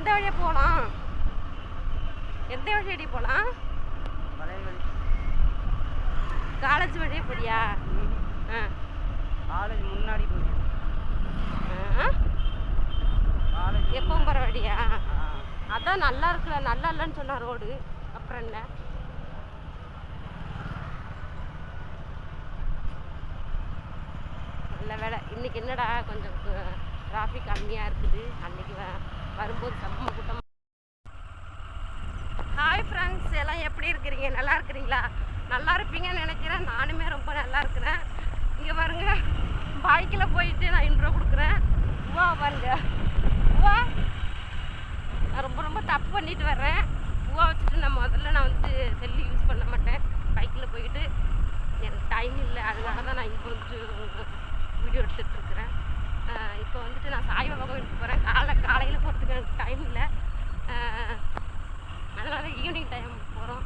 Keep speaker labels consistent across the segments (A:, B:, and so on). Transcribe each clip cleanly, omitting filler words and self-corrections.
A: எந்த வழியாக போகலாம்? எந்த வழியடி போகலாம்? காலேஜ் வழியே போறியா?
B: காலேஜ் முன்னாடி போறியா?
A: எப்பவும் போகிற வழியா? அதான் நல்லா இருக்குல்ல, நல்லா இல்லைன்னு சொன்னா ரோடு. அப்புறம் என்ன? நல்ல வேலை. இன்னைக்கு என்னடா கொஞ்சம் டிராஃபிக் கம்மியாக இருக்குது. அன்னைக்கு வரும்போது செம்ம கூட்டம். ஹாய் ஃப்ரெண்ட்ஸ், எல்லாம் எப்படி இருக்கிறீங்க? நல்லா இருக்கிறீங்களா? நல்லா இருப்பீங்கன்னு நினைக்கிறேன். நானுமே ரொம்ப நல்லா இருக்கிறேன். இங்கே பாருங்க, பைக்கில் போயிட்டு நான் இன்ட்ரோ கொடுக்குறேன். வா பாருங்க, வா. நான் ரொம்ப தப்பு பண்ணிட்டு வர்றேன். பூவா வச்சுட்டு நான் வந்து செல்லு யூஸ் பண்ண மாட்டேன். பைக்கில் போயிட்டு எனக்கு டைம் இல்லை, அதனால தான் நான் இங்கே வந்து வீடியோ எடுத்துகிட்ருக்குறேன். இப்போ வந்துட்டு நான் சாய்பாபா கோயிலுக்கு போகிறேன். காலையில் போகிறதுக்கு எனக்கு டைம் இல்லை, அதனால் ஈவினிங் டைம் போகிறோம்.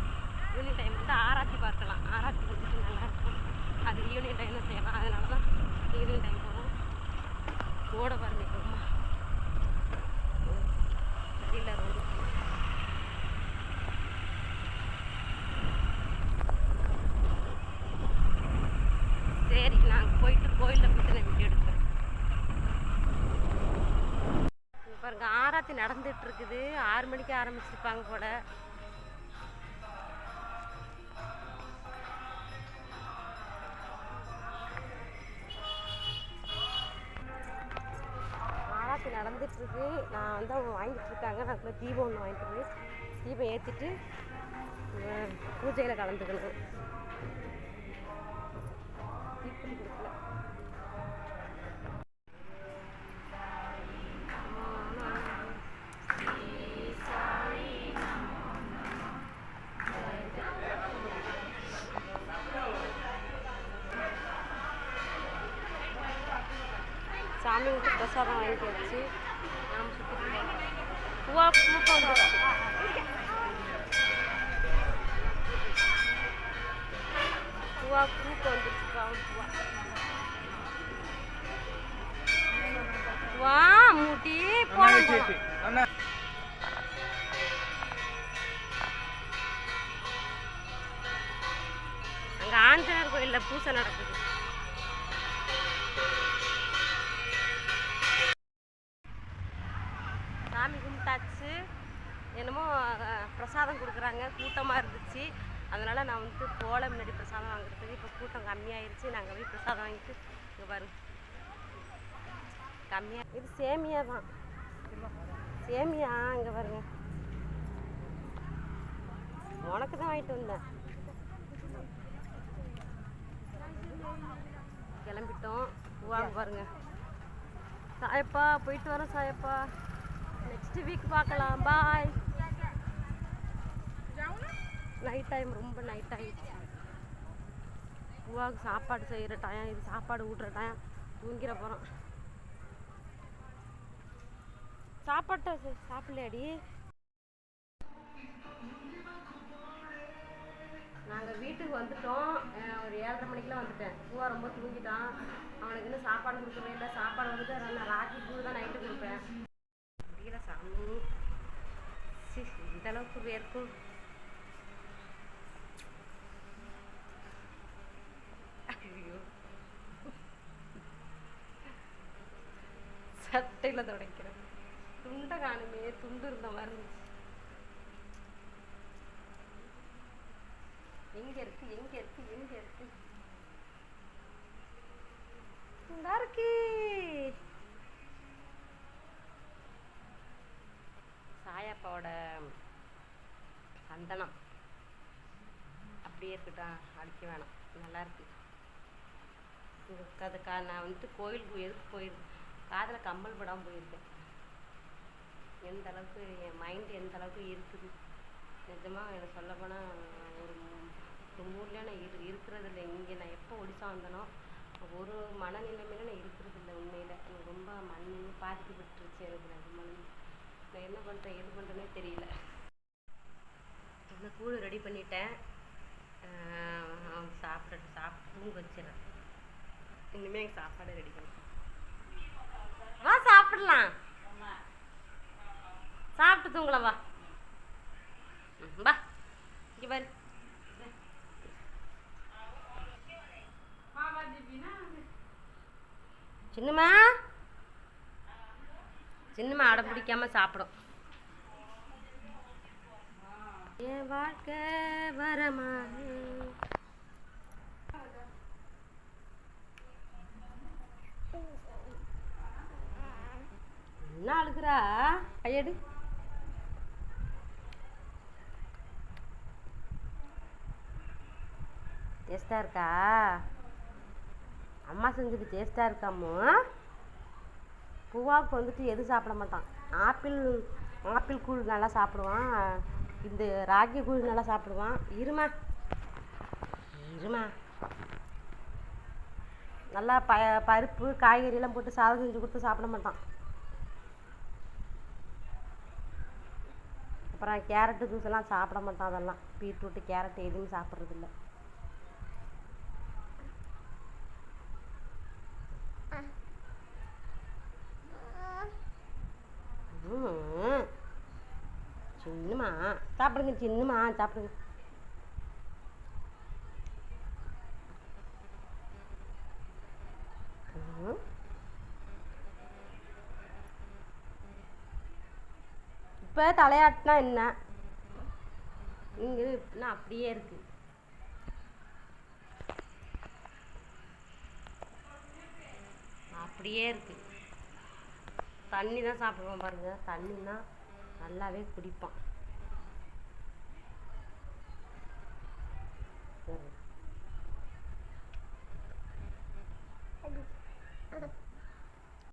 A: ஈவினிங் டைம் வந்து ஆராய்ச்சி பார்க்கலாம். ஆராய்ச்சி வந்துட்டு நல்லாயிருக்கும். அது ஈவினிங் டைம் தான் செய்யலாம். அதனால தான் ஈவினிங் டைம் போகிறோம். ஓட பாருங்க, அம்மா சரியில்லை ரோடு. சரி, நாங்கள் போயிட்டு கோயிலில் போயிட்டு நான் வீடியோ எடுக்கிறேன். பாருங்க, ஆராத்தி நடந்துட்டு இருக்குது. 6 மணிக்கு ஆரம்பிச்சிருப்பாங்க போல. ஆராத்தி நடந்துட்டு இருக்கு. நான் வந்து அவங்க வாங்கிட்டு இருக்காங்க. நான் தீபம் ஒன்று வாங்கிட்டு போய் தீபம் ஏற்றிட்டு பூஜையில் கலந்துக்கணும். சாமிக்கு பிரசாதம் வாங்கிட்டு வச்சு நாம் சுற்றி பூவா பூக்கம் வந்துருச்சு. பூவா பூக்கம் வந்துருச்சுப்பா. பூவா மூட்டி போகலாம். அங்கே ஆஞ்சநேயர் கோயிலில் பூசை நடக்குது. சாமி கும்பிட்டாச்சு. என்னமோ பிரசாதம் கொடுக்குறாங்க. கூட்டமாக இருந்துச்சு, அதனால் நான் வந்து போல முன்னாடி பிரசாதம் வாங்குறதுக்கு. இப்போ கூட்டம் கம்மியாயிருச்சு. நாங்கள் போய் பிரசாதம் வாங்கிட்டு இங்கே பாருங்க கம்மியாக. இது சேமியா தான், சேமியா. இங்கே பாருங்க, உனக்கு தான் வாங்கிட்டு வந்தேன். கிளம்பிட்டோம். வாங்க பாருங்க. சாயப்பா, போயிட்டு வரோம் சாயப்பா. நெக்ஸ்ட் வீக் பார்க்கலாம். பாய். நைட் டைம், ரொம்ப நைட் ஆகிடுச்சு. பூவாவுக்கு சாப்பாடு செய்கிற டைம் இது, சாப்பாடு ஊட்டுற டைம். தூங்கிட போகிறோம். சாப்பாட்டை சாப்பிடலையாடி? நாங்கள் வீட்டுக்கு வந்துட்டோம். ஒரு 7:30 மணிக்கெலாம் வந்துட்டேன். பூவா ரொம்ப தூங்கிட்டான். அவனுக்கு இன்னும் சாப்பாடு கொடுக்கவே இல்லை. சாப்பாடு வந்து நான் ராக்கி பூ தான் நைட்டு கொடுப்பேன். முடியல சாமி, இந்த அளவுக்கு வேர்க்கும். ஐயோ, சட்டையில் துடைக்கிறேன். துண்டை காணுமே, துண்டு இருந்த மாதிரி இருந்துச்சு. எங்க இருக்கு எங்க இருக்கு எங்க இருக்கு? இங்க இருக்கு. சாயப்பாவோட சந்தனம் அப்படியே இருக்கட்டும், அடிக்க வேணாம். நல்லா இருக்கு. அதுக்கா நான் வந்துட்டு கோயிலுக்கு எதுக்கு போயிருக்கேன், காதில் கம்மல் படாமல் போயிருக்கேன். எந்த அளவுக்கு என் மைண்டு எந்த அளவுக்கு இருக்குது நிஜமாக எனக்கு சொல்ல போனால். ஒரு மூலையில் நான் இருக்கிறது இல்லை. இங்கே நான் எப்போ ஒடிசா வந்தனோ ஒரு மனநிலைமையில நான் இருக்கிறது இல்லை. உண்மையில் எனக்கு ரொம்ப மண் பாதிக்கப்பட்டுருச்சு. எனக்கு நிஜமான நான் என்ன பண்ணுறேன் எது பண்ணுறேன்னே தெரியல. அந்த கூழ் ரெடி பண்ணிட்டேன். சாப்பிட்டு தூங்க வச்சிடறேன். இனிமேல் எனக்கு சாப்பாடு ரெடி பண்ணேன். வா சாப்பிடலாம். சாப்பிட போலாம் வா. வா இங்கே பாரு. சின்னம்மா சின்னம்மா அடம் பிடிக்காம சாப்பிடும். என் வாழ்க்கை வரமா என்ன அழுகுறா? கையெடு. டேஸ்டா இருக்கா? அம்மா செஞ்சது டேஸ்டா இருக்காமோ? பூவாவுக்கு வந்துட்டு எது சாப்பிட மாட்டான். ஆப்பிள் கூழ் நல்லா சாப்பிடுவான். இந்த ராகி கூழ் நல்லா சாப்பிடுவான். இருமா நல்லா பருப்பு காய்கறியெல்லாம் போட்டு சாதம் செஞ்சு கொடுத்து சாப்பிட மாட்டான். அப்புறம் கேரட்டு ஜூஸ் எல்லாம் சாப்பிட மாட்டான். அதெல்லாம் பீட்ரூட்டு கேரட்டு எதுவும் சாப்பிட்றதில்ல. சின்னம்மா சாப்பிடுங்க. சின்னம்மா சாப்பிடுங்க. இப்போ தலையாட்டினா என்ன? இங்கே இப்படின்னா அப்படியே இருக்கு. அப்படியே இருக்கு. தண்ணி தான் சாப்பிடுவான் பாருங்க. தண்ணின்னா நல்லாவே குடிப்பான்.